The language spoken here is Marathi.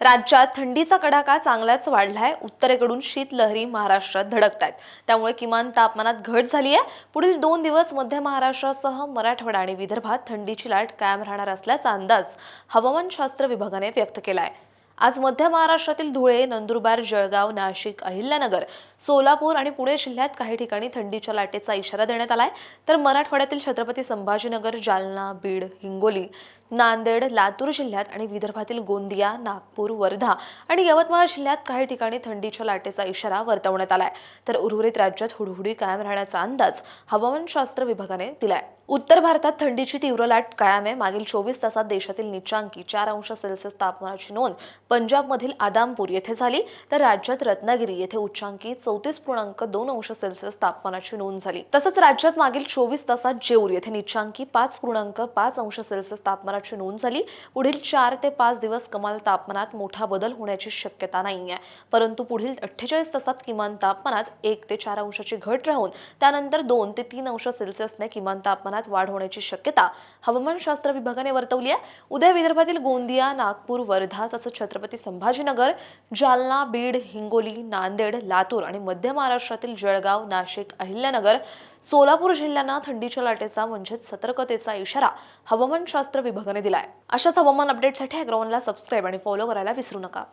राज्यात थंडीचा कडाका चांगलाच वाढलाय। उत्तरेकडून शीतलहरी महाराष्ट्रात धडकतायत। त्यामुळे किमान तापमानात घट झाली आहे। पुढील 2 दिवस मध्य महाराष्ट्रासह मराठवाडा आणि विदर्भात थंडीची लाट कायम राहणार असल्याचा अंदाज हवामानशास्त्र विभागाने व्यक्त केलाय। आज मध्य महाराष्ट्रातील धुळे, नंदुरबार, जळगाव, नाशिक, अहिल्यानगर, सोलापूर आणि पुणे जिल्ह्यात काही ठिकाणी थंडीच्या लाटेचा इशारा देण्यात आलाय। तर मराठवाड्यातील छत्रपती संभाजीनगर, जालना, बीड, हिंगोली, नांदेड, लातूर जिल्ह्यात आणि विदर्भातील गोंदिया, नागपूर, वर्धा आणि यवतमाळ जिल्ह्यात काही ठिकाणी थंडीच्या लाटेचा इशारा वर्तवण्यात आलाय। तर उर्वरित राज्यात हुडहुडी कायम राहण्याचा अंदाज हवामानशास्त्र विभागाने दिलाय। उत्तर भारतात थंडीची तीव्र लाट कायम आहे। मागील 24 तासात देशातील नीचांकी 4 अंश सेल्सिअस तापमानाची नोंद पंजाबमधील आदामपूर येथे झाली। तर राज्यात रत्नागिरी येथे उच्चांकी 34.2 अंश सेल्सिअस तापमानाची नोंद झाली। तसंच राज्यात मागील 24 तासात जेऊर येथे नीचांकी 5.5 अंश सेल्सिअस तापमानाची नोंद झाली। पुढील 4 ते 5 दिवस कमाल तापमानात मोठा बदल होण्याची शक्यता नाहीये, परंतु पुढील 48 तासात किमान तापमानात 1 ते 4 अंशाची घट राहून त्यानंतर 2 ते 3 अंश सेल्सिअसने किमान तापमानात वाढ होण्याची शक्यता हवामानशास्त्र विभागाने वर्तवली आहे। उद्या विदर्भातील गोंदिया, नागपूर, वर्धा तसंच छत्रपती संभाजीनगर, जालना, बीड, हिंगोली, नांदेड, लातूर आणि मध्य महाराष्ट्रातील जळगाव, नाशिक, अहिल्यानगर, सोलापूर जिल्ह्यांना थंडीच्या लाटेचा म्हणजेच सतर्कतेचा इशारा हवामानशास्त्र विभागाने दिलाय। अशाच हवामान अपडेटसाठी अॅग्रोवनला सबस्क्राइब आणि फॉलो करायला विसरू नका।